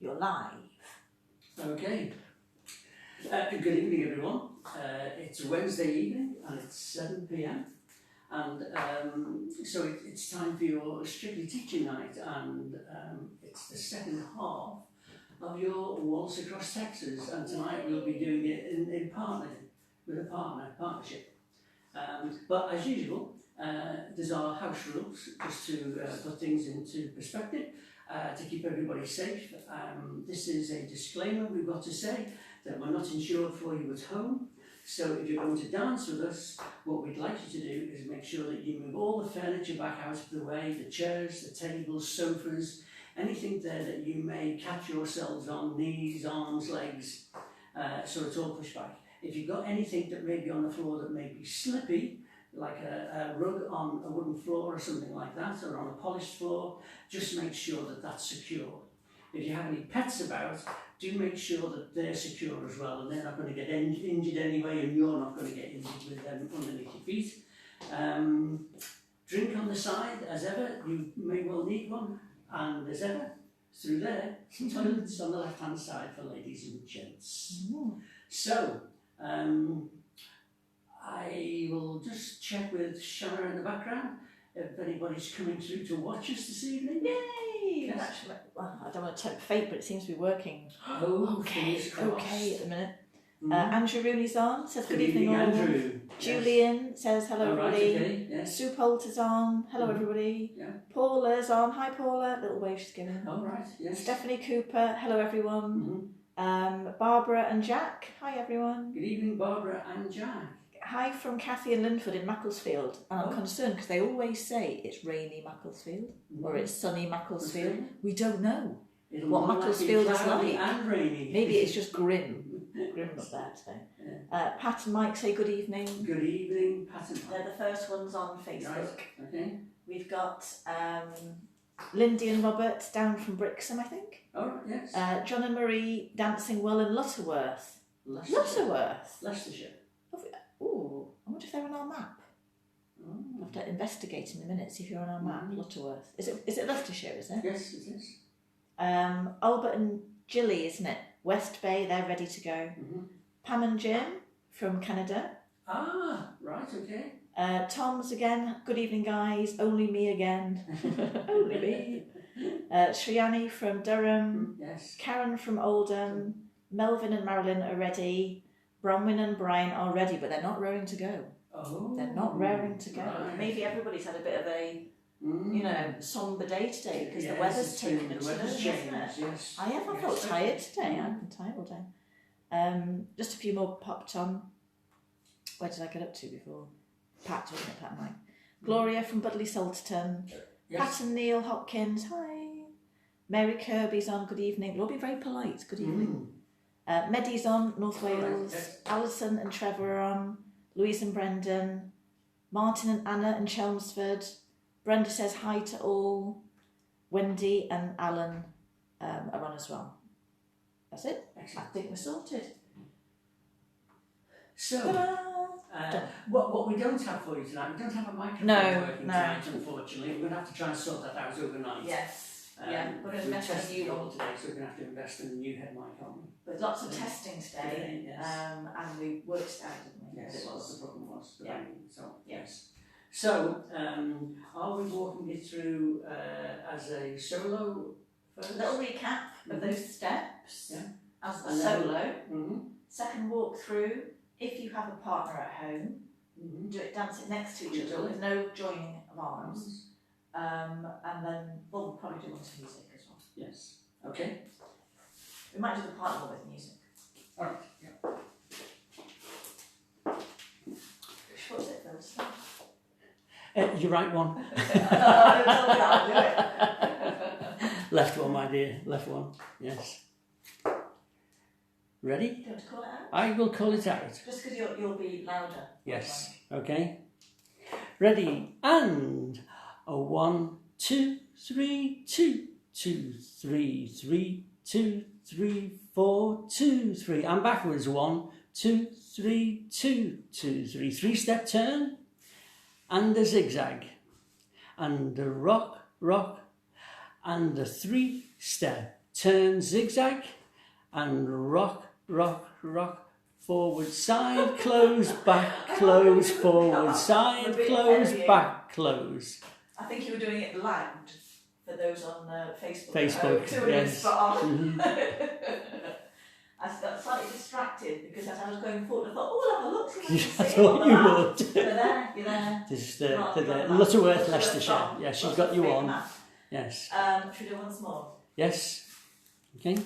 You're live. Okay. Good evening, everyone. It's Wednesday evening and it's 7 p.m. And so it's time for your Strictly Teaching Night, and it's the second half of your Waltz Across Texas. And tonight we'll be doing it in partnership. But as usual, there's our house rules, just to put things into perspective. To keep everybody safe. This is a disclaimer we've got to say that we're not insured for you at home. So if you're going to dance with us, what we'd like you to do is make sure that you move all the furniture back out of the way, the chairs, the tables, sofas, anything there that you may catch yourselves on, knees, arms, legs, so it's all pushed back. If you've got anything that may be on the floor that may be slippy, like a rug on a wooden floor or something like that, or on a polished floor, just make sure that that's secure. If you have any pets about, do make sure that they're secure as well, and they're not going to get injured anyway, and you're not going to get injured with them underneath your feet. Drink on the side, as ever, you may well need one, and as ever, through there, toilets on the left-hand side for ladies and gents. So, I will just check with Shana in the background if anybody's coming through to watch us this evening. Yay! Yes. Actually, well, I don't want to tempt fate, but it seems to be working. Okay at the minute. Andrew Rooney's on, says good evening all. Andrew. Julian says hello everybody. Right, okay. Yes. Sue Poulter's on, hello everybody. Yeah. Paula's on, hi Paula, little wave she's giving. All right, yes. Stephanie Cooper, hello everyone. Barbara and Jack, hi everyone. Good evening, Barbara and Jack. Hi from Kathy and Linford in Macclesfield, and I'm concerned because they always say it's rainy Macclesfield or it's sunny Macclesfield. We don't know what Macclesfield is like. And rainy. Maybe it's just grim up there today. Yeah. Pat and Mike say good evening. Good evening, Pat and Mike. They're the first ones on Facebook. Right. Okay. We've got Lindy and Robert down from Brixham, I think. Oh, yes. John and Marie dancing well in Lutterworth. Leicestershire. Ooh, I wonder if they're on our map. I'll have to investigate in a minute, see if you're on our map, Lutterworth. Is it Leicestershire, is it? Yes, it is. Albert and Gilly, isn't it? West Bay, they're ready to go. Pam and Jim from Canada. Ah, right, okay. Tom's again, good evening guys, only me again. Only me. Shriyani from Durham. Yes. Karen from Oldham. Melvin and Marilyn are ready. Bronwyn and Brian are ready, but they're not raring to go. Oh. They're not raring to go. Right. Maybe everybody's had a bit of a, somber day today because the weather's taken a turn, hasn't it? Yes. I felt tired today. I've been tired all day. Just a few more popped on. Where did I get up to before? Pat, wasn't it? Pat and Mike. Gloria from Budley Salterton. Yes. Pat and Neil Hopkins. Hi. Mary Kirby's on. Good evening. We'll all be very polite. Good evening. Meddy's on, North Wales. Yes. Alison and Trevor are on. Louise and Brendan. Martin and Anna in Chelmsford. Brenda says hi to all. Wendy and Alan are on as well. That's it. Excellent. I think we're sorted. So, what we don't have for you tonight, we don't have a microphone working tonight, unfortunately. We're going to have to try and sort that out overnight. Yes. We're going to invest in a new one today, so we're going to have to invest in a new head mic on. But lots of testing today, yes. And we worked it out, didn't we? Yes, what the problem was. Yeah. So, yes. So, are we walking it through as a solo first? A little recap of those steps as a And solo. Then, Second walk through, if you have a partner at home, do it dancing next to each other with no joining of arms. And then we'll probably do one to music as well. Yes. Okay. We might do the partner with music. All right. Yeah. What's it first? Your right one. I'll do it. Left one, my dear. Left one. Yes. Ready? Do you want to call it out? I will call it out. Just because you'll be louder. Yes. Okay. Ready and a 1, 2, 3, 2, 2, 3, 3, 2, 3, 4, 2, 3, and backwards 1, 2, 3, 2, 2, 3, 3-step turn, and a zigzag, and a rock, rock, and a 3-step turn, zigzag, and rock, rock, rock, forward, side, close, back, close, forward, side, close, back, close. I think you were doing it loud for those on Facebook. Facebook, yes. Spot on. I got slightly distracted because as I was going forward, I thought, oh, I'll have a look. See if I I can thought you would. You're there, you're there. Just Right, Lutterworth, Leicestershire. Yeah, she's got you on. Map. Yes. Should we do once more? Yes. Okay.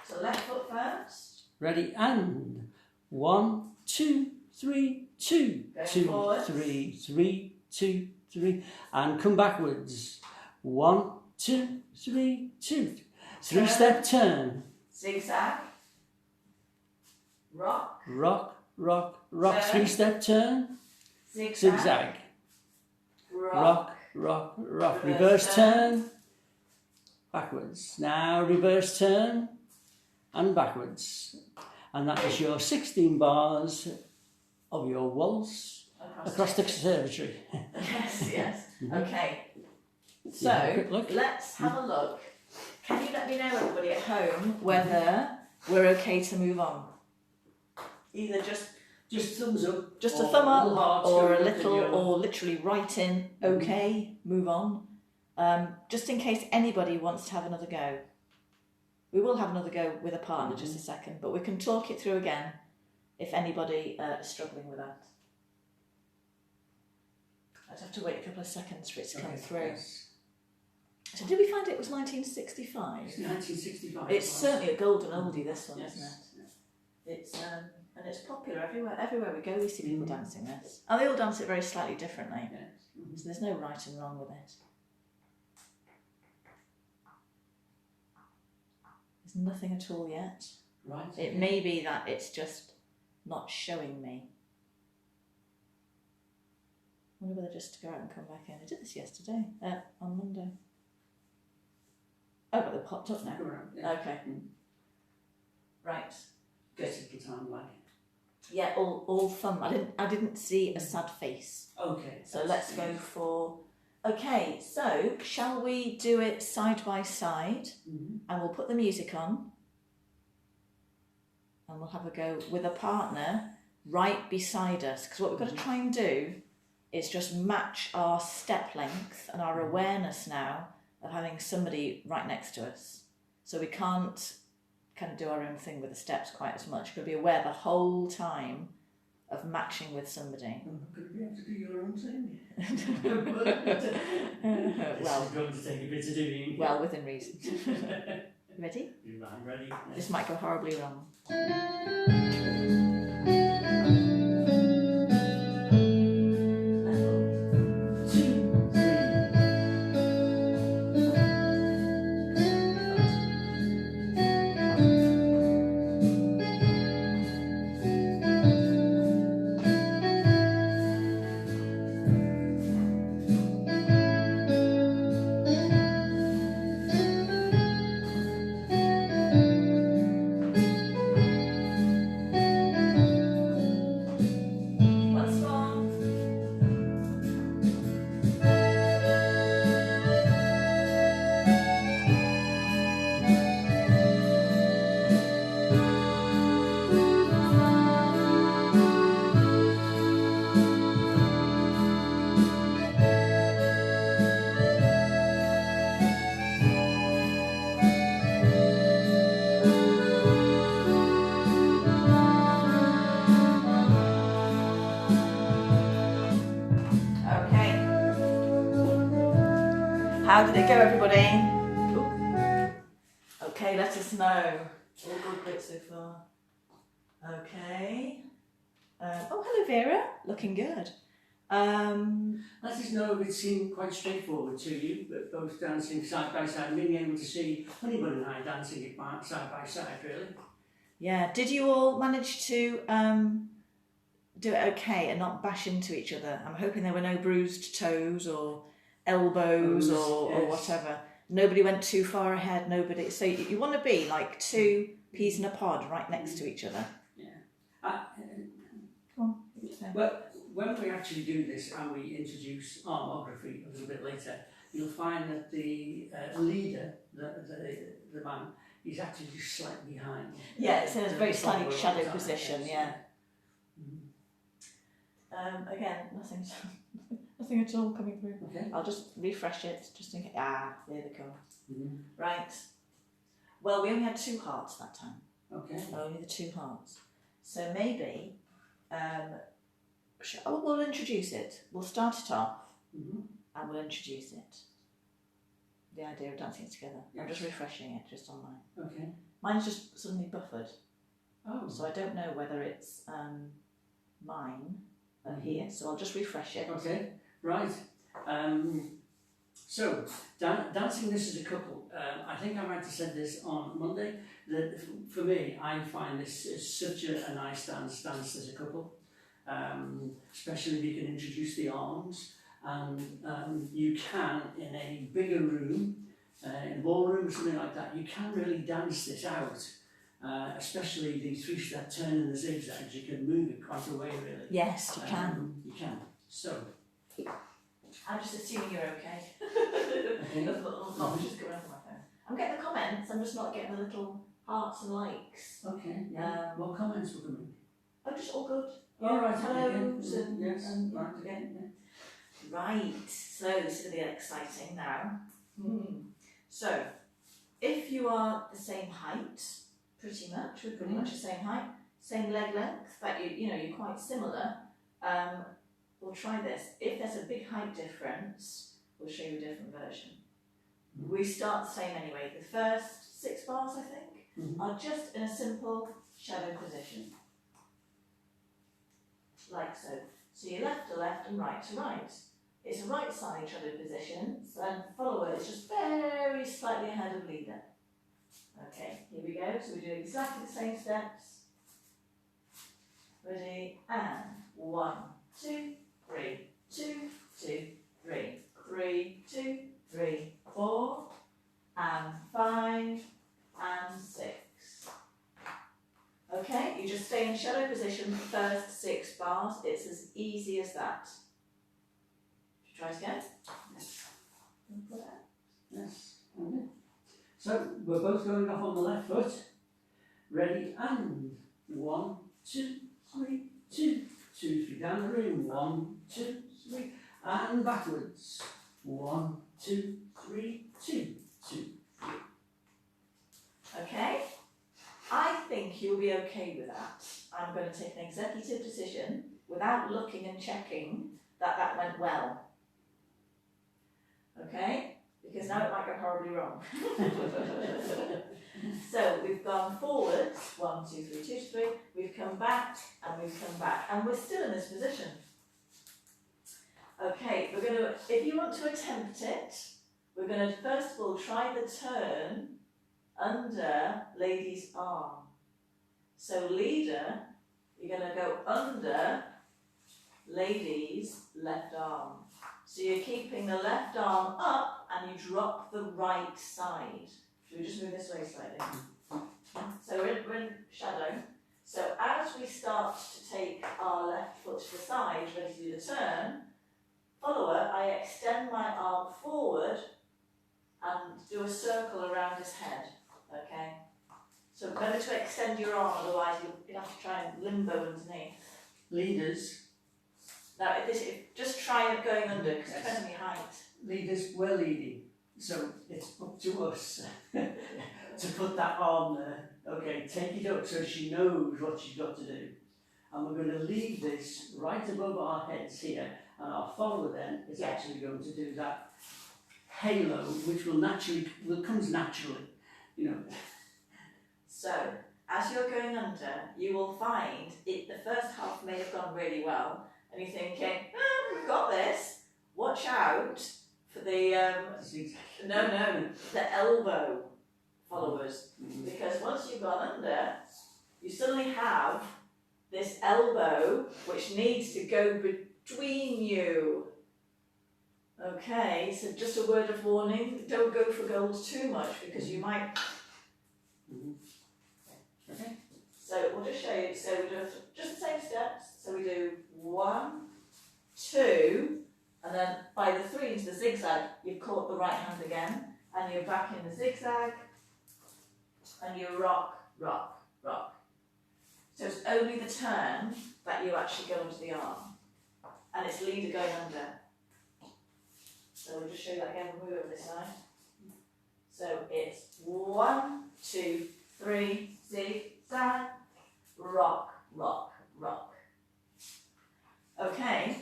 So left foot first. Ready, and 1, 2, 3, 2, Going 2, forwards. 3, 3, 2, 3, and come backwards. 1, 2, 3, 2. Three-step turn. Zigzag. Rock. Rock, rock, rock. Turn. Three-step turn. Zigzag. Zigzag. Rock. Rock, rock. Reverse Reverse turn. turn. Backwards. Now reverse turn and backwards. And that is your 16 bars of your waltz across Texas territory. Yes, yes. Mm-hmm. Okay. So Yeah, quick look. let's have a look. Can you let me know, everybody at home, whether we're okay to move on? Either Just thumbs up. just a or thumb little up, hearts or a going up in little, your- or literally write in, okay, move on. Just in case anybody wants to have another go. We will have another go with a partner just a second, but we can talk it through again if anybody is struggling with that. I'd have to wait a couple of seconds for it to come through. Yes. So did we find it was 1965? It's 1965. It's certainly a golden oldie, this one, Yes. isn't it? It's and it's popular everywhere. Everywhere we go, we see people dancing this, and they all dance it very slightly differently. Yes. So there's no right and wrong with it. There's nothing at all yet. Right. It may be that it's just not showing me. I wonder whether just to go out and come back in. I did this yesterday, on Monday. Oh, but they popped up now. Go around, yeah. Okay. Right. Good. Just a time like. Yeah, all thumb. I didn't see a sad face. Okay. So let's go for. Okay, so shall we do it side by side? Mm-hmm. And we'll put the music on. And we'll have a go with a partner right beside us. Because what we've got to try and do is just match our step length and our awareness now of having somebody right next to us. So we can't kind of do our own thing with the steps quite as much. You've got to be aware the whole time of matching with somebody. I'm not going to be able to do your own thing. Well, This is going to take a bit of doing. well, within reason. Ready? I'm ready. This might go horribly wrong. Once more. Okay. How did it go, everybody? Ooh. Okay, let us know. All good, great so far. Okay. Oh, hello, Vera. Looking good. Let us know if it seemed quite straightforward to you, but both dancing side by side, and being able to see Honeybud and I dancing it side by side, really. Yeah. Did you all manage to do it okay and not bash into each other? I'm hoping there were no bruised toes or elbows or Yes. whatever. Nobody went too far ahead. Nobody. So you want to be like two peas in a pod right next to each other. Yeah. Come on. Well, when we actually do this and we introduce armography a little bit later, you'll find that the leader, the the man, he's actually just slightly behind. Yeah, it's in a very slightly follower shadow on the position, yes. yeah. Mhm. Again, nothing at all coming through. Okay. I'll just refresh it, just in case. Ah, there they come. Mhm. Right. Well, we only had 2 hearts that time. Okay. Only the 2 hearts. So maybe, we'll introduce it. We'll start it off, and we'll introduce it. The idea of dancing it together. Yes. I'm just refreshing it, just online. Okay. Mine's just suddenly buffered. Oh. So I don't know whether it's mine here. So I'll just refresh it. Okay. Right. So, dancing this as a couple, I think I might have said this on Monday, that for me, I find this is such a nice dance as a couple, especially if you can introduce the arms, and you can, in a bigger room, in a ballroom or something like that, you can really dance this out, especially the 3-step turn and the zigzags, you can move it quite a way really. Yes, you can. You can. So, I'm just assuming you're okay. Okay. The little just going off my phone. I'm getting the comments, I'm just not getting the little hearts and likes. okay, yeah. What comments were coming? Oh, just all good. All right, Hellos okay. and, Yes, and right, yeah. okay, yeah. Right, so this is going to be exciting now. So, if you are the same height, pretty much, we're pretty much the same height, same leg length, but you're quite similar, we'll try this. If there's a big height difference, we'll show you a different version. We start the same anyway. The first 6 bars, I think, are just in a simple shadow position. Like so. So you're left to left and right to right. It's a right side shadow position, and follower is just very slightly ahead of leader. Okay, here we go. So we do exactly the same steps. Ready, and 1, 2, 3, 2, 2, 3, 3, 2, 3, 4, and 5, and 6. Okay, you just stay in shadow position for the first 6 bars. It's as easy as that. Should we try it again? Yes. Yes. Yes. Okay. So we're both going off on the left foot. Ready, and 1, 2, 3, 2, 2, 3 down the room. 1, 2, 3, and backwards. 1, 2, 3, 2, 2, 3. Okay. I think you'll be okay with that. I'm going to take an executive decision without looking and checking that went well. Okay? Because now it might go horribly wrong. So we've gone forwards, 1, 2, 3, 2, 3. We've come back and we've come back, and we're still in this position. Okay, we're going to, if you want to attempt it, we're going to first of all try the turn under lady's arm. So leader, you're going to go under lady's left arm. So you're keeping the left arm up and you drop the right side. Should we just move this way slightly? So we're in shadow. So as we start to take our left foot to the side, ready to do the turn, follower, I extend my arm forward and do a circle around his head. Okay? So remember to extend your arm, otherwise you'll have to try and limbo underneath. Leaders. Now, just try it going under, because it depends on your height. Leaders, we're leading. So it's up to us to put that arm there. Okay, take it up so she knows what she's got to do. And we're going to leave this right above our heads here, and our follower then is actually going to do that halo, which comes naturally, So, as you're going under, you will find the first half may have gone really well, and you're thinking, we've got this. Watch out for the the elbow followers, because once you've gone under, you suddenly have this elbow which needs to go between you. Okay, so just a word of warning: don't go for goals too much, because you might. Okay. So we'll just show you. So we do just the same steps. So we do 1, 2, and then by the 3 into the zigzag, you've caught the right hand again, and you're back in the zigzag, and you rock, rock, rock. So it's only the turn that you actually go into the arm, and it's leader going under. So we'll just show you that again. We'll move over this side. So it's 1, 2, 3, zigzag, rock, rock, rock. Okay.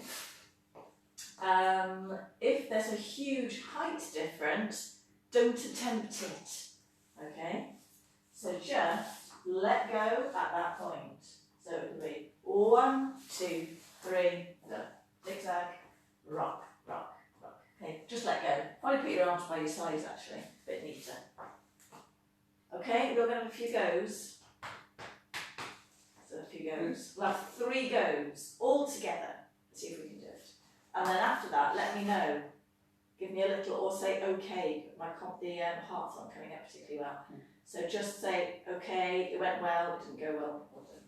If there's a huge height difference, don't attempt it. Okay. So just let go at that point. So it will be 1, 2, 3, zigzag, rock, rock, rock. Okay, just let go. Probably put your arms by your sides actually, a bit neater. Okay, we're going to have a few goes. So a few goes. We'll have 3 goes all together. See if we can do it. And then after that, let me know. Give me a little, or say okay. The heart's not coming up particularly well. So just say okay, it went well, it didn't go well, well done.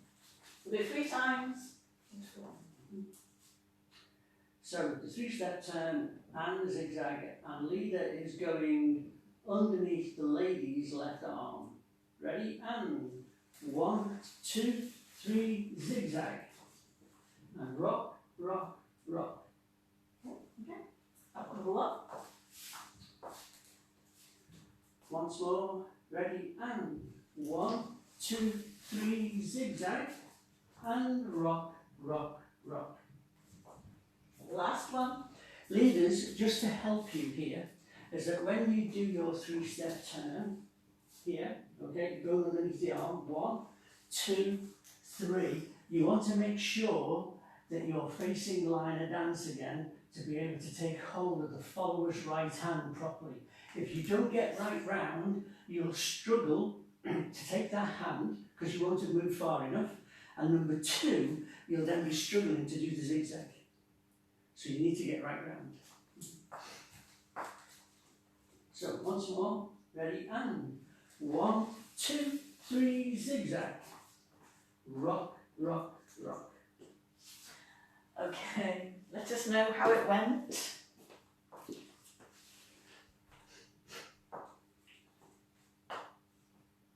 We'll do it 3 times. So the 3-step turn and zigzag, and leader is going underneath the lady's left arm. Ready? And 1, 2, 3, zigzag. And rock, rock, rock. Okay. That one will go up. Once more. Ready? And 1, 2, 3, zigzag. And rock, rock, rock. Last one. Leaders, just to help you here, is that when you do your 3-step turn, here, okay, go underneath the arm, 1, 2, 3, you want to make sure that you're facing line of dance again to be able to take hold of the follower's right hand properly. If you don't get right round, you'll struggle to take that hand because you won't have moved far enough. And number 2, you'll then be struggling to do the zigzag. So you need to get right round. So once more, ready, and 1, 2, 3, zigzag. Rock, rock, rock. Okay, let us know how it went.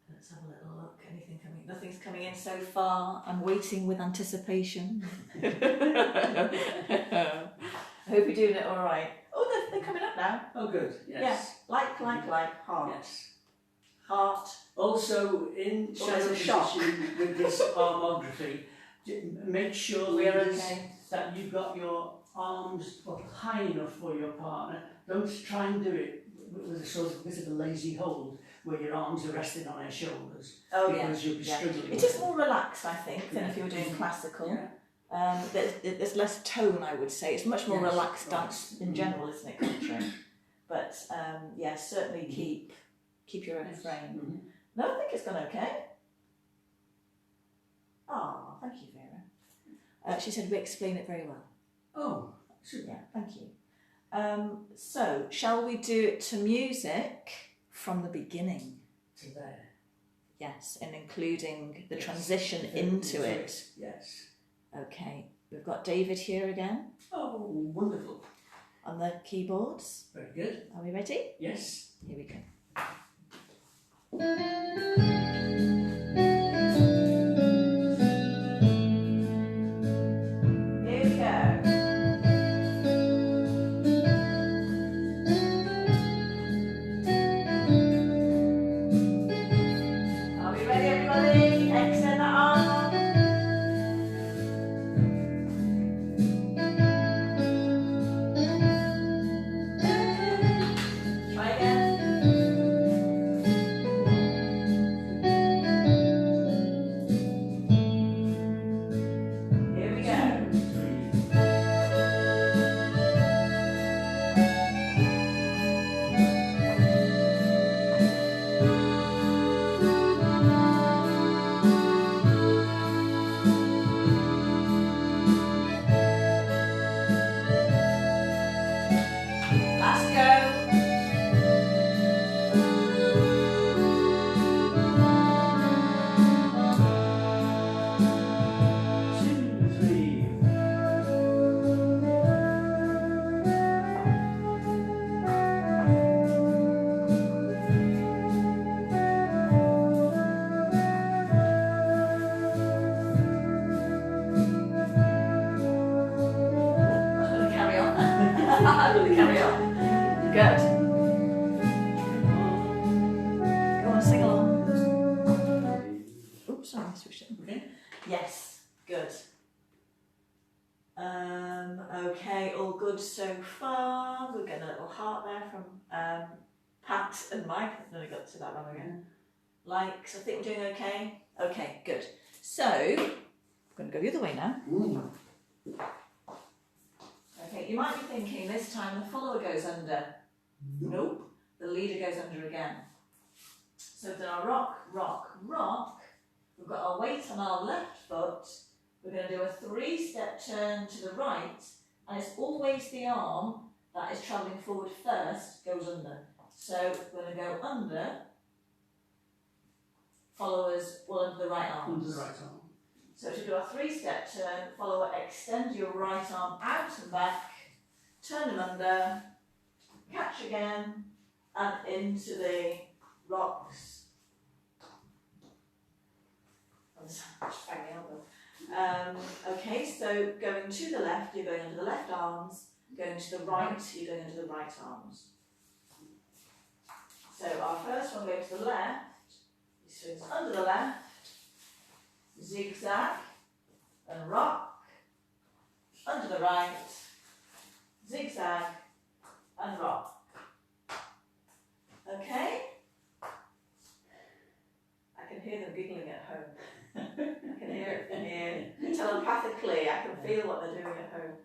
Let's have a little look. Anything coming? Nothing's coming in so far. I'm waiting with anticipation. I hope you're doing it all right. Oh, they're coming up now. Oh, good. Yes. Yes. Like, heart. Yes. Heart. Also, in shadow position with this armography, make sure We're leaders, okay. that you've got your arms up high enough for your partner. Don't try and do it with a sort of bit of a lazy hold where your arms are resting on her shoulders. Oh, because you'll be struggling. It is more relaxed, I think, than if you were doing classical. Yeah. There's less tone, I would say. It's much more Yes, relaxed right. dance in general, isn't it, country? But yes, certainly keep your own frame. Mm-hmm. No, I think it's gone okay. Ah, thank you, Vera. She said we explain it very well. Oh, super. Yeah, thank you. So, shall we do it to music from the beginning? To there. Yes, and including the Yes. transition into it. Yes. Okay, we've got David here again Oh, wonderful. on the keyboards. Very good. Are we ready? Yes. Here we go. Here we go. Are we ready, everybody? Extend the arm. Try again. Good. Go on, sing along. Oops, sorry, I switched it. Okay. Yes, good. Okay, all good so far. We're getting a little heart there from Pat and Mike. I've nearly got to that one again. Likes, I think we're doing okay. Okay, good. So, I'm going to go the other way now. Ooh. Okay, you might be thinking this time the follower goes under. Nope, the leader goes under again. So we've done our rock, rock, rock. We've got our weight on our left foot. We're going to do a 3-step turn to the right, and it's always the arm that is travelling forward first goes under. So we're going to go under, followers all under the right arm. Under the right arm. So to do a 3-step turn, follower, extend your right arm out and back, turn them under, catch again, and into the rocks. I'm just banging elbow. Okay, so going to the left, you're going under the left arms. Going to the right, you're going under the right arms. So our first one goes to the left. He swings under the left, zigzag, and rock. Under the right, zigzag, and rock. Okay? I can hear them giggling at home. I can hear it from here. Telepathically, I can feel what they're doing at home.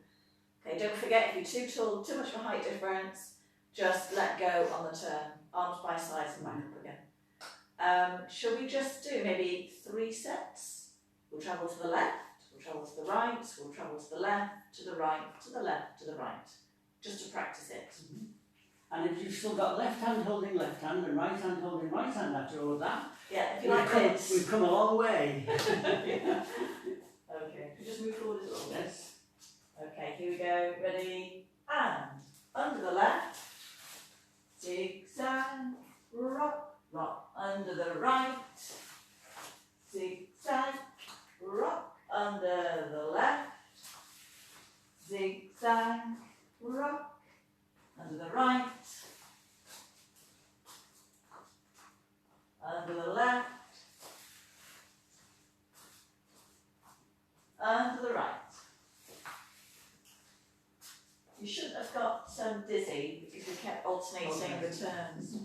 Okay, don't forget, if you're too tall, too much of a height difference, just let go on the turn. Arms by sides and back up again. Shall we just do maybe 3 sets? We'll travel to the left, we'll travel to the right, we'll travel to the left, to the right, to the left, to the right. Just to practice it. Mm-hmm. And if you've still got left hand holding left hand and right hand holding right hand after all of that, yeah, if you like this. We've come a long way. Yeah. Okay, we just move forward a little bit. Yes. Okay, here we go. Ready? And under the left, zigzag, rock, rock. Under the right, zigzag, rock. Under the left, zigzag, rock. Under the right, under the left, under the right. You shouldn't have got dizzy because we kept alternating the turns.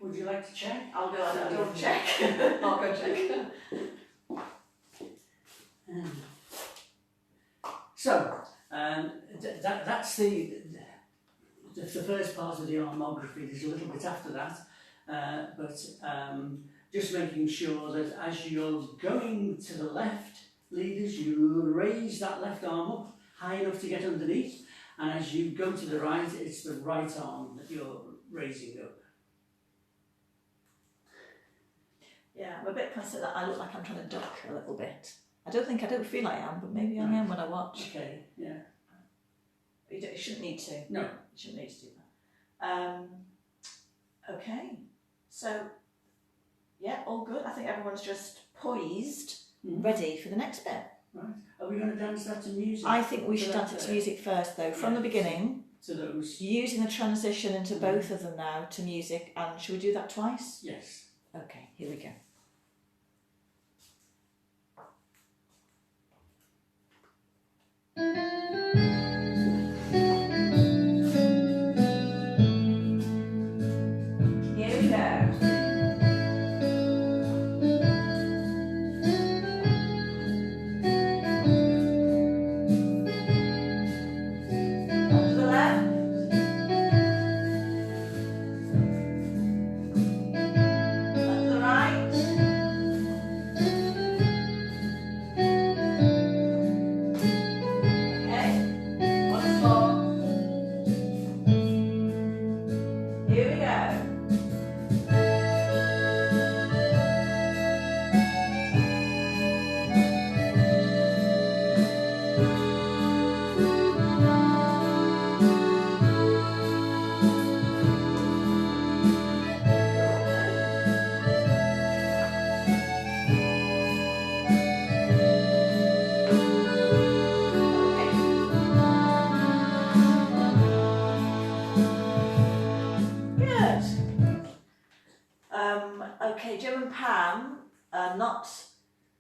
Would you like to check? I'll go and I'll check. I'll go check. So, that's the first part of the armography. There's a little bit after that, but just making sure that as you're going to the left, leaders, you raise that left arm up high enough to get underneath, and as you go to the right, it's the right arm that you're raising up. Yeah, I'm a bit concerned that I look like I'm trying to duck a little bit. I don't feel I am, but maybe I am when I watch. Okay, yeah. You shouldn't need to. No. You shouldn't need to do that. Okay, so yeah, all good. I think everyone's just poised, ready for the next bit. Right. Are we going to dance that to music? I think we should dance it to music first, though, from the beginning. To those. Using the transition into both of them now to music, and should we do that twice? Yes. Okay, here we go. Here we go. On to the left. On to the right. and Pam are not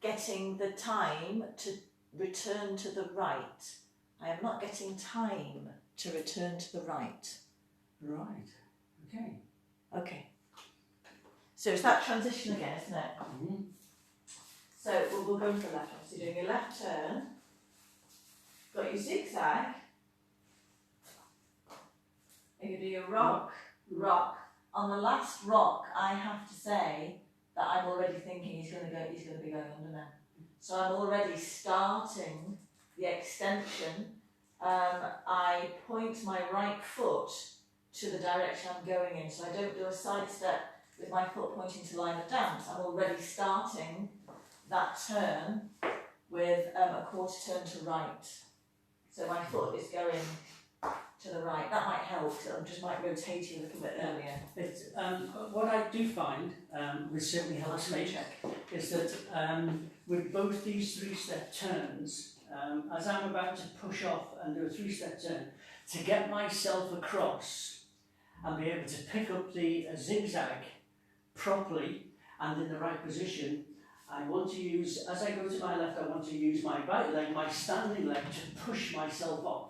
getting the time to return to the right. I am not getting time to return to the right. Right. Okay. Okay. So it's that transition again, isn't it? Mm-hmm. So we'll go into the left one. So you're doing your left turn. Got your zigzag. And you do your rock, rock. On the last rock, I have to say that I'm already thinking he's going to be going under now. So I'm already starting the extension. I point my right foot to the direction I'm going in, so I don't do a side step with my foot pointing to line of dance. I'm already starting that turn with a quarter turn to right. So my foot is going to the right. That might help, it just might rotate you a little bit earlier. It's, what I do find, which certainly helps me, is that with both these three-step turns, as I'm about to push off and do a three-step turn, to get myself across and be able to pick up the zigzag properly and in the right position, I want to use, as I go to my left, I want to use my right leg, my standing leg, to push myself off.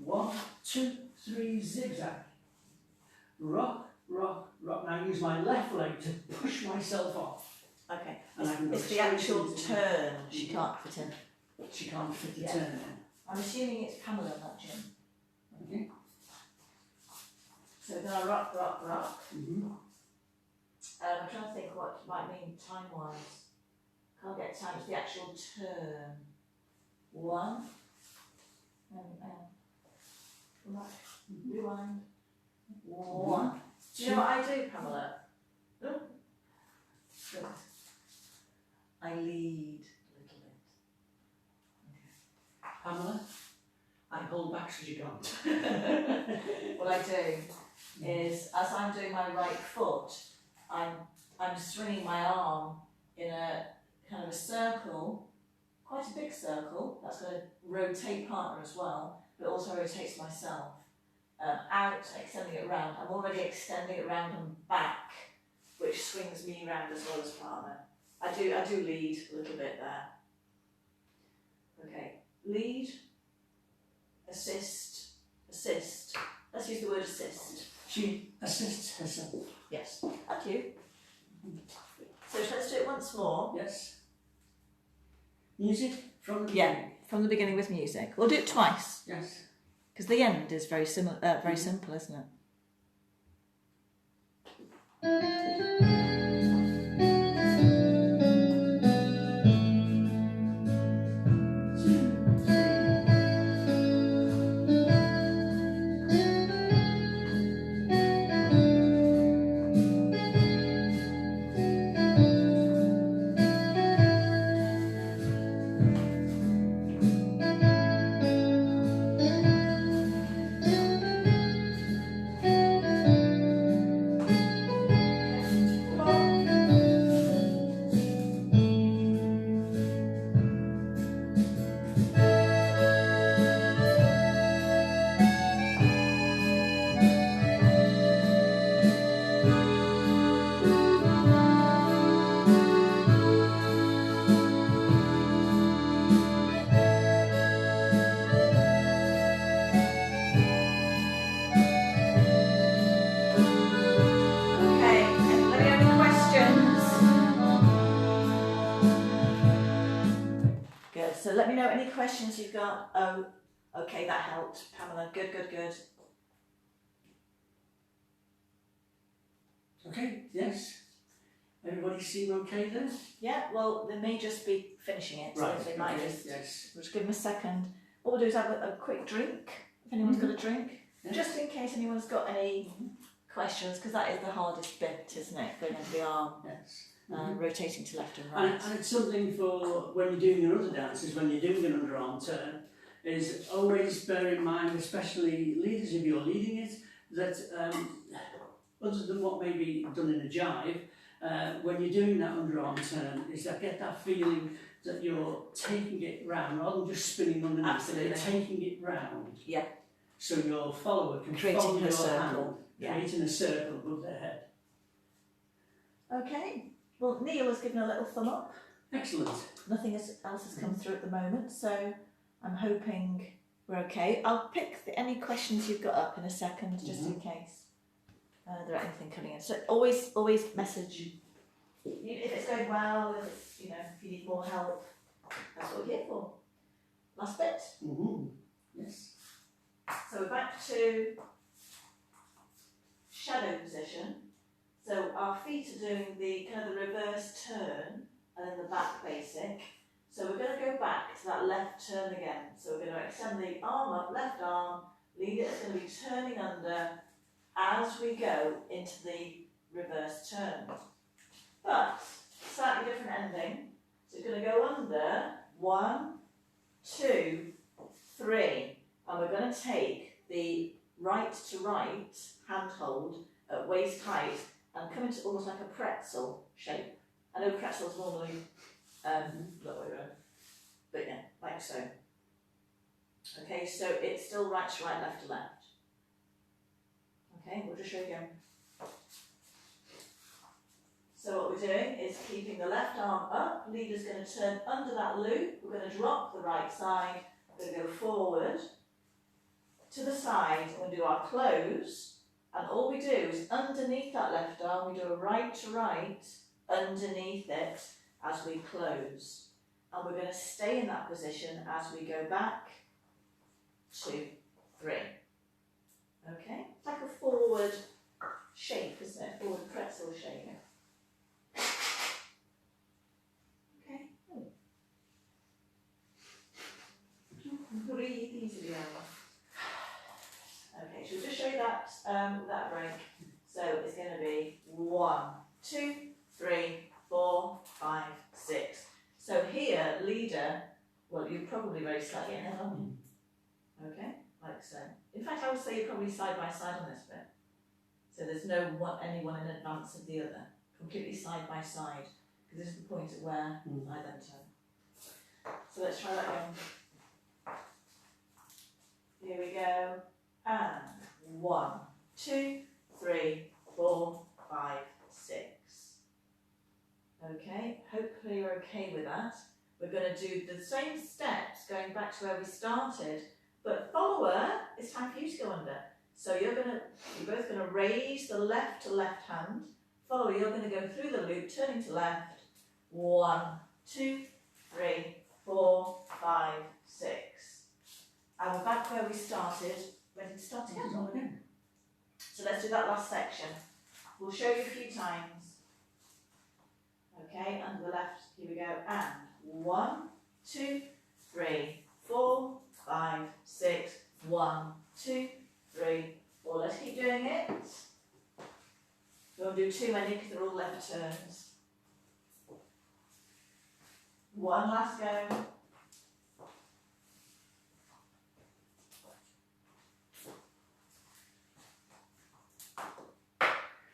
1, 2, 3, zigzag. Rock, rock, rock. Now I use my left leg to push myself off. Okay. And It's the actual turn she can't fit in. She can't fit the Yeah. turn in. I'm assuming it's Pamela, not Jim. Okay. So then I rock, rock, rock. Mm-hmm. I'm trying to think what it might mean time-wise. Can't get time, it's the actual turn. 1. Right. Rewind. 1. Do you know what I do, Pamela? Oh. Good. I lead a little bit. Okay. Pamela, I hold back so you can't. What I do is, as I'm doing my right foot, I'm swinging my arm in a kind of a circle, quite a big circle. That's going to rotate partner as well, but also rotates myself. Out, extending it round. I'm already extending it round and back, which swings me round as well as partner. I do lead a little bit there. Okay, lead, assist, assist. Let's use the word assist. She assists herself. Yes, thank you. So let's do it once more. Yes. Music from the Yeah, beginning. from the beginning with music. We'll do it twice. Yes. Because the end is very similar, very simple, isn't it? So let me know any questions you've got. Oh, okay, that helped, Pamela. Good, good, good. Okay, yes. Everybody seem okay then? Yeah, well, they may just be finishing it, so Right, they might okay, just, yes. we'll just give them a second. What we'll do is have a quick drink, if anyone's got a drink, Yes. just in case anyone's got any questions, because that is the hardest bit, isn't it? Going into the arm, Yes. rotating to left and right. And it's something for when you're doing your other dances, when you're doing an underarm turn, is always bear in mind, especially leaders if you're leading it, that other than what may be done in a jive, when you're doing that underarm turn, is that get that feeling that you're taking it round rather than just spinning underneath. Absolutely. That you're taking it round. Yeah. So your follower can Creating follow a your circle. hand, Yeah. creating a circle above their head. Okay, Well, Neil has given a little thumb up. Excellent. Nothing else has come through at the moment, so I'm hoping we're okay. I'll pick any questions you've got up in a second, just in case there are anything coming in. So always message if it's going well, if it's, if you need more help. That's what we're here for. Last bit. Yes. So we're back to shadow position. So our feet are doing the kind of the reverse turn and then the back basic. So we're going to go back to that left turn again. So we're going to extend the arm up, left arm, lead it, it's going to be turning under as we go into the reverse turn. But slightly different ending. So it's going to go under 1, 2, 3. And we're going to take the right to right hand hold at waist height and come into almost like a pretzel shape. I know pretzels normally that way around, but yeah, like so. Okay, so it's still right to right, left to left. Okay, we'll just show you again. So what we're doing is keeping the left arm up, leader's going to turn under that loop, we're going to drop the right side, we're going to go forward, to the side, and we'll do our close, and all we do is underneath that left arm, we do a right to right, underneath it, as we close. And we're going to stay in that position as we go back, 2, 3. Okay? It's like a forward shape, isn't it? Forward pretzel shape. Okay. Breathe easily out. Okay, so we'll just show you that, that break. So it's going to be 1, 2, 3, 4, 5, 6. So here, leader, well, you're probably very slightly ahead, aren't you? Okay, like so. In fact, I would say you're probably side by side on this bit. So there's anyone in advance of the other. Completely side by side. Because this is the point at where I then turn. So let's try that again. Here we go. And 1, 2, 3, 4, 5, 6. Okay, hopefully you're okay with that. We're going to do the same steps going back to where we started, but follower, it's time for you to go under. So you're both going to raise the left to left hand. Follower, you're going to go through the loop, turning to left. 1, 2, 3, 4, 5, 6. And we're back where we started. Ready to start again? So let's do that last section. We'll show you a few times. Okay, under the left, here we go. And 1, 2, 3, 4, 5, 6. 1, 2, 3, 4. Let's keep doing it. We won't do too many because they're all left turns. One last go.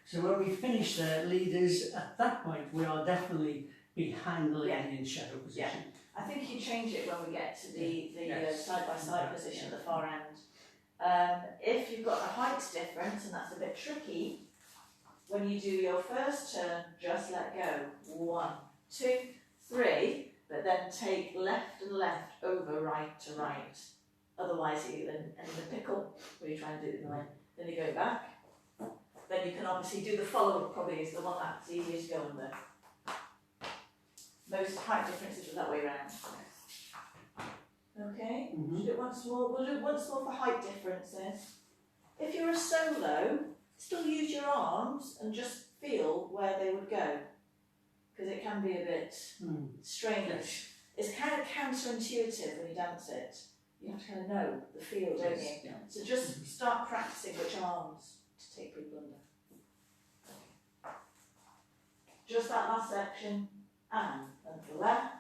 So when we finish the leaders, at that point we are definitely behind the lady in shadow position. Yeah. I think you change it when we get to the side-by-side position at the far end. If you've got a height difference, and that's a bit tricky, when you do your first turn, just let go. 1, 2, 3, but then take left and left over right to right. Otherwise you end in a pickle when you try and do it the way. Then you go back. Then you can obviously do the follow-up, probably is the one that's easier to go under. Most height differences are that way around. Okay, we'll do it once more. We'll do it once more for height differences. If you're a solo, still use your arms and just feel where they would go. Because it can be a bit strange. It's kind of counterintuitive when you dance it. You have to kind of know the feel, don't you? Yeah. So just start practicing which arms to take people under. Just that last section, and the left,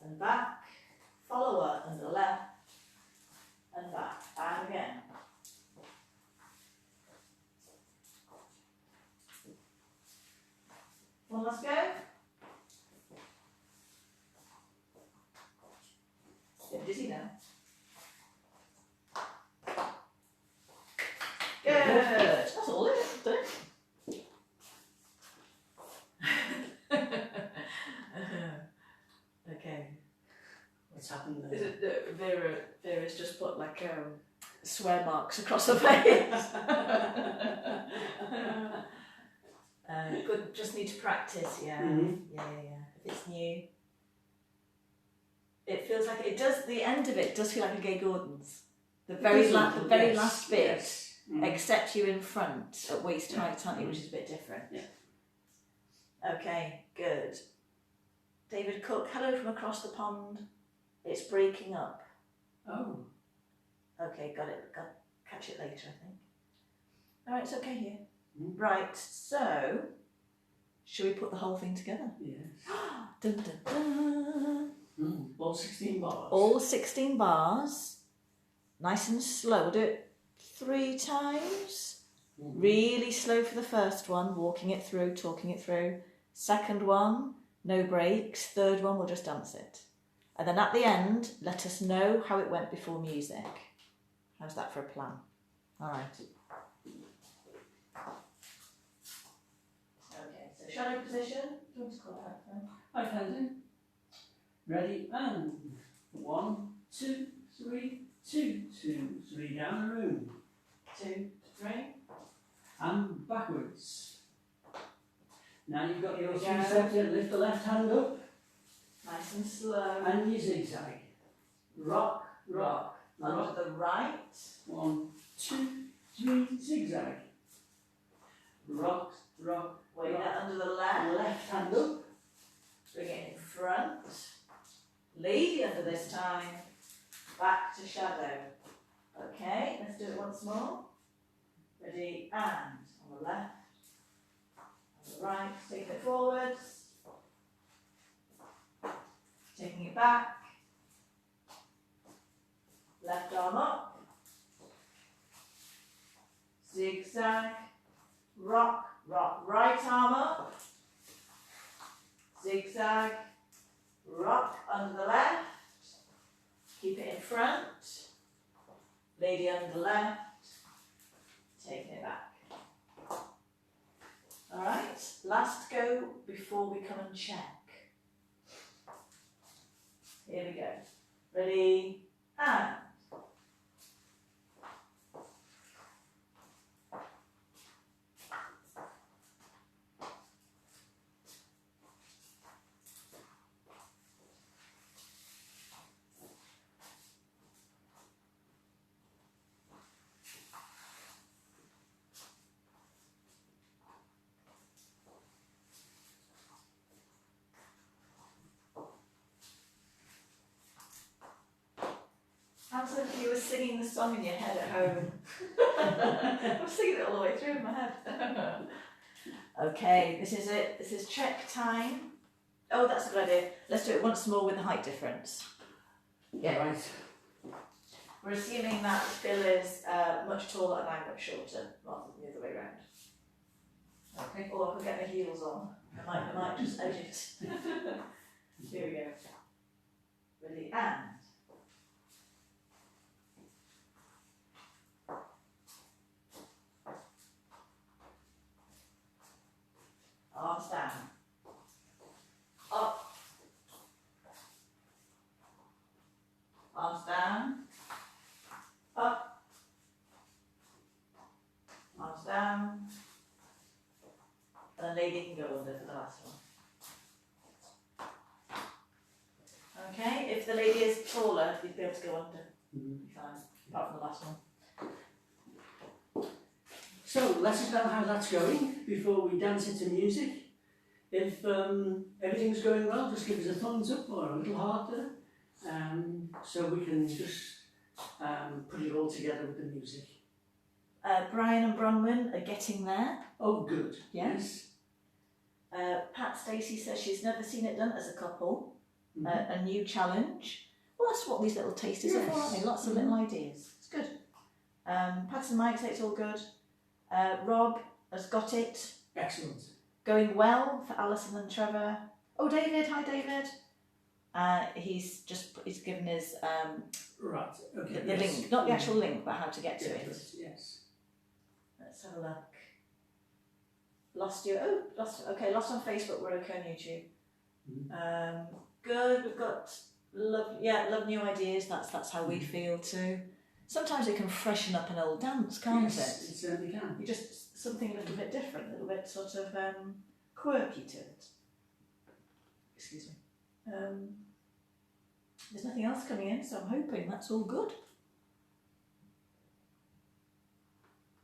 and back, follower, and the left, and back, and again. One last go. Get dizzy now. Good. That's all it is, isn't it? happened there. Is it Vera's just put like swear marks across her face. Good, just need to practice, yeah. Yeah. If it's new. It feels like it does, the end of it does feel like a Gay Gordon's. The very last bit, yes. except you're in front at waist height, aren't you, which is a bit different. Yeah. Okay, good. David Cook, hello from across the pond. It's breaking up. Oh. Okay, got it. Catch it later, I think. All right, it's okay here. Right, so, should we put the whole thing together? Yes. Dun, dun, dun. All 16 bars. All 16 bars. Nice and slow. We'll do it 3 times. Really slow for the first one, walking it through, talking it through. Second one, no breaks. Third one, we'll just dance it. And then at the end, let us know how it went before music. How's that for a plan? All right. Okay, so shadow position. Do you want to call that then? I can do. Ready, and 1, 2, 3, 2, 2, 3 down the room. 2, 3. And backwards. Now you've got your Here we 3 go. steps here. Lift the left hand up. Nice and slow. And you zigzag. Rock, rock, Under rock. the right. 1, 2, 3, zigzag. Rock, rock, Weight rock. that under the left. Left hand up. Bring it in front. Lady under this time. Back to shadow. Okay, let's do it once more. Ready, and on the left. On the right, taking it forwards. Taking it back. Left arm up. Zigzag. Rock, rock, right arm up. Zigzag. Rock under the left. Keep it in front. Lady under the left. Taking it back. Alright, last go before we come and check. Here we go. Ready, and. Sounds like you were singing the song in your head at home. I was singing it all the way through in my head. Okay, this is it. This is check time. Oh, that's a good idea. Let's do it once more with the height difference. Yeah. Right. We're assuming that Phil is much taller and I'm much shorter, rather than the other way around. Okay. Or I could get my heels on. I might just edge it. Here we go. Ready, and. Arms down. Up. Arms down. Up. Arms down. And the lady can go under for the last one. Okay, if the lady is taller, you'd be able to go under. Be fine, apart from the last one. So let us know how that's going before we dance into music. If everything's going well, just give us a thumbs up or a little heart there, so we can just put it all together with the music. Brian and Bronwyn are getting there. Oh, good. Yes. Pat Stacey says she's never seen it done as a couple. A new challenge. Well, that's what these little tasters are for, aren't they? Lots of little ideas. It's good. Pat and Mike say it's all good. Rob has got it. Excellent. Going well for Alison and Trevor. Oh, David. Hi, David. He's given his Right. Okay. the link, not the actual link, but how to get to it. Yes. Let's have a look. Lost you. Oh, lost. Okay, lost on Facebook. We're okay on YouTube. Good. We've got love new ideas. That's how we feel too. Sometimes it can freshen up an old dance, can't Yes, it certainly can. You just something a little bit different, a little bit sort of quirky to it. Excuse me. There's nothing else coming in, so I'm hoping that's all good.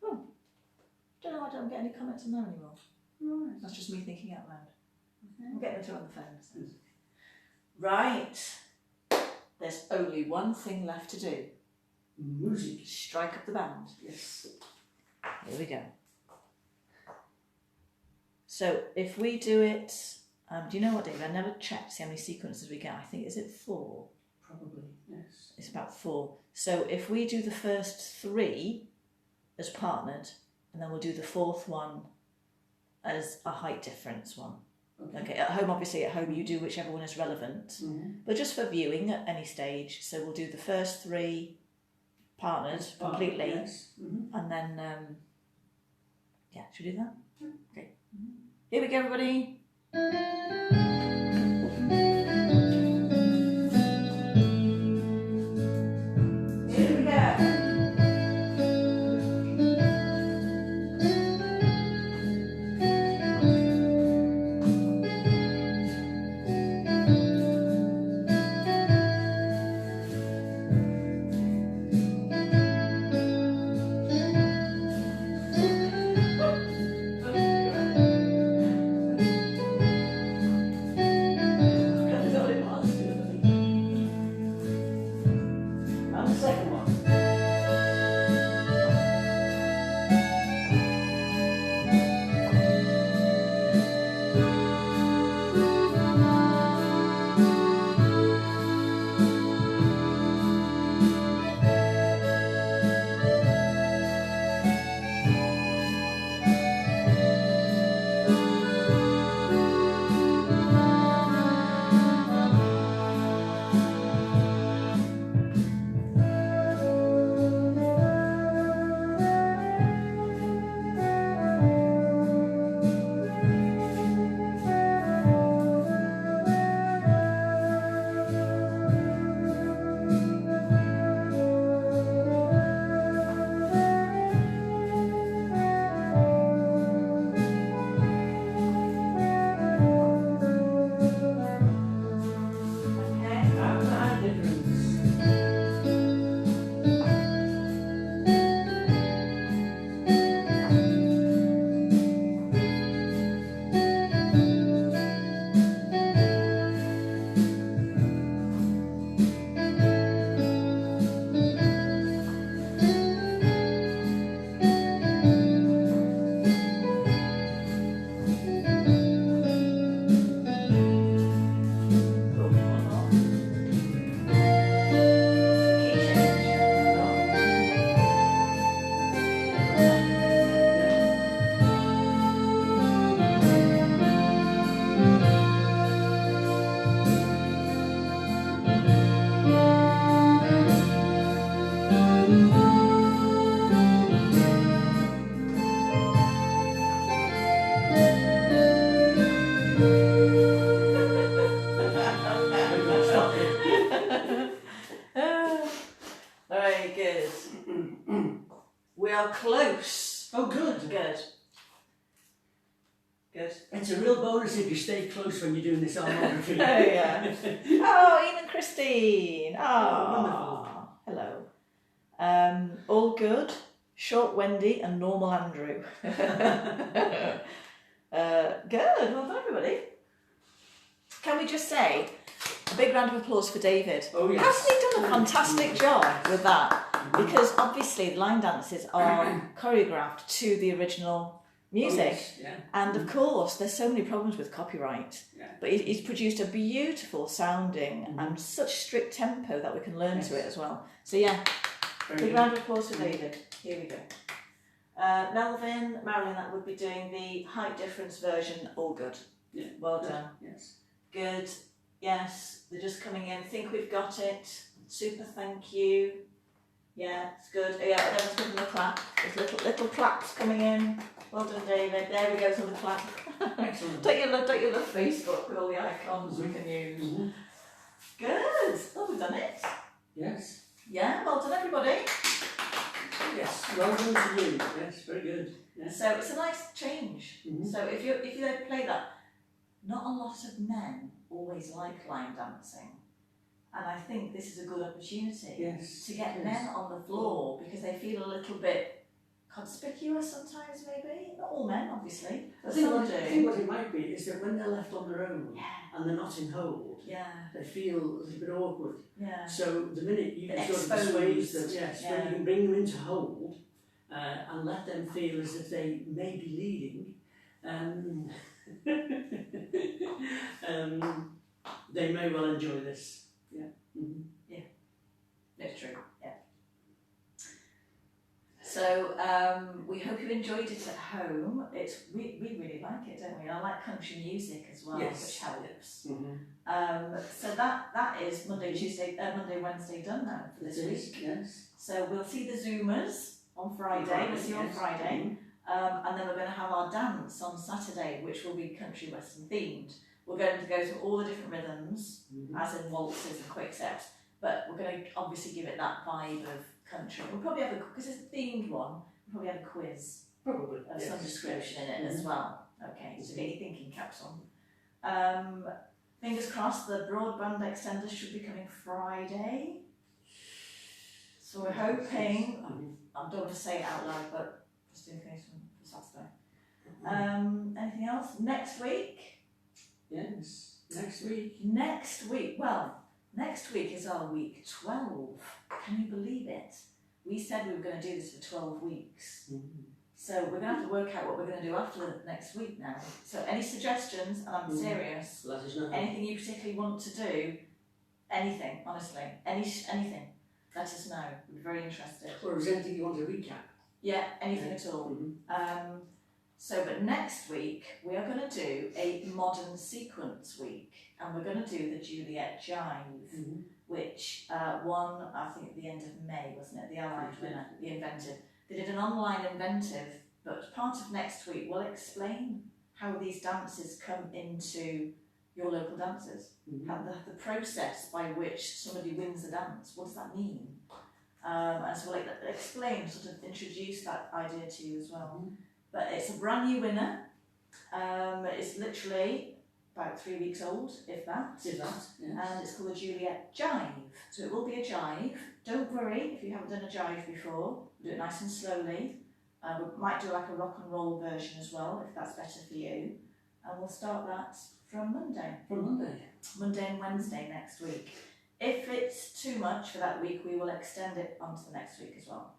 Oh, don't know. I don't get any comments on there anymore. Right. That's just me thinking out loud. Okay. I'm getting them on the phone. So. Right. There's only one thing left to do. Music. Strike up the band. Yes. Here we go. So if we do it, do you know what, David? I never checked to see how many sequences we get. I think, is it 4? Probably, yes. It's about 4. So if we do the first 3 as partnered, and then we'll do the 4th one as a height difference one. Okay, at home, obviously at home you do whichever one is relevant, but just for viewing at any stage. So we'll do the first 3 partnered completely, yes. and then, yeah, should we do that? Okay. Here we go, everybody. Here we go. Very good. We are close. Oh, good. Good. Good. It's a real bonus if you stay close when you're doing this harmography. Oh, yeah. Oh, Ian and Christine. Oh, wonderful. Hello. All good. Short Wendy and normal Andrew. Good. Well done, everybody. Can we just say a big round of applause for David? Oh, yes. Hasn't he done a fantastic job with that? Because obviously the line dances are choreographed to the original music. Oh, yes. Yeah. And of course, there's so many problems with copyright. Yeah. But he's produced a beautiful sounding and such strict tempo that we can learn to it as well. So yeah, big round of applause for David. Here we go. Melvin, Marilyn, that would be doing the height difference version. All good. Yeah. Well done. Yes. Good. Yes, they're just coming in. Think we've got it. Super, thank you. Yeah, it's good. Yeah, everyone's giving them a clap. There's little claps coming in. Well done, David. There we go, some clap. Excellent. Don't you love Facebook with all the icons we can use? Good. Oh, we've done it. Yes. Yeah, well done, everybody. Yes, well done to you. Yes, very good. Yes. So it's a nice change. Mhm. So if you play that, not a lot of men always like line dancing, and I think this is a good opportunity Yes. to get yes. men on the floor because they feel a little bit conspicuous sometimes, maybe. Not all men, obviously, but some do. I think what it might be is that when they're left on their own Yeah. and they're not in hold, Yeah. they feel a little bit awkward. Yeah. So the minute you can sort of Exposed. persuade them, yes, Yeah. when you can bring them into hold and let them feel as if they may be leading, they may well enjoy this. Yeah. Mm-hmm. Yeah. That's true. Yeah. So we hope you enjoyed it at home. We really like it, don't we? And I like country music as well, Yes. which helps. Mm-hmm. So that is Monday, Wednesday done now for this week. Yes. So we'll see the Zoomers on Friday. We'll see you on Friday. And then we're going to have our dance on Saturday, which will be country western themed. We're going to go through all the different rhythms, as in waltzes and quick steps, but we're going to obviously give it that vibe of country. We'll probably have because it's a themed one, we'll probably have a quiz Probably. of Yes. some description in it as well. Okay, so get your thinking caps on. Fingers crossed, the broadband extender should be coming Friday. So we're hoping, I don't want to say it out loud, but just in case for Saturday. Anything else? Next week? Yes. Next week. Next week is our week 12. Can you believe it? We said we were going to do this for 12 weeks. So we're going to have to work out what we're going to do after the next week now. So any suggestions, and I'm serious, Let us know. anything you particularly want to do, anything, honestly, anything, let us know. We're very interested. Or is there anything you want to recap? Yeah, anything at all. But next week we are going to do a modern sequence week, and we're going to do the Juliet Jive, which won, I think, at the end of May, wasn't it? The Allied winner, the Inventive. They did an online Inventive, but part of next week will explain how these dances come into your local dances, how the process by which somebody wins a dance. What does that mean? And so we'll explain, sort of introduce that idea to you as well. But it's a brand new winner. It's literally about 3 weeks old, if that. Yes. And it's called the Juliet Jive. So it will be a jive. Don't worry if you haven't done a jive before. We'll do it nice and slowly. We might do like a rock and roll version as well, if that's better for you. And we'll start that from Monday. Monday and Wednesday next week. If it's too much for that week, we will extend it onto the next week as well.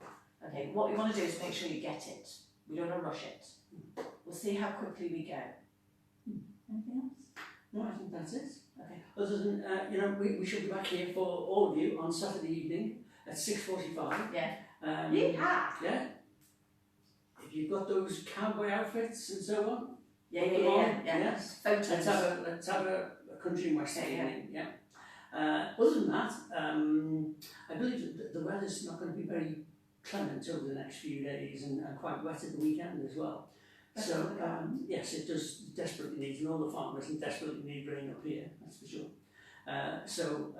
Okay, what you want to do is make sure you get it. We don't want to rush it. We'll see how quickly we go. Anything else? No, I think that's it. Okay. Other than, we should be back here for all of you on Saturday evening at 6:45. Yeah. Yeah. If you've got those cowboy outfits and so on. Yeah. Yes. Photos. Let's have a country and western evening. Yeah. Other than that, I believe that the weather's not going to be very clement over the next few days and quite wet at the weekend as well. So yes, it does desperately need, and all the farmers desperately need rain up here, that's for sure. So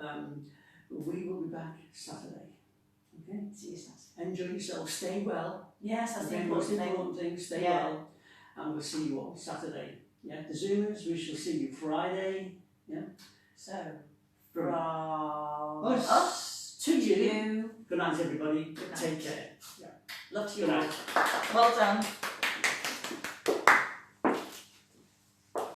we will be back Saturday. Okay. See you Saturday. Enjoy yourself. Stay well. Yes, that's the Again, most important important thing. Stay well, and we'll see you all Saturday. Yeah. The Zoomers, we shall see you Friday. Yeah. So from us to you. Good night, everybody. Good night. Take care. Yeah. Love to you Good all. night. Well done.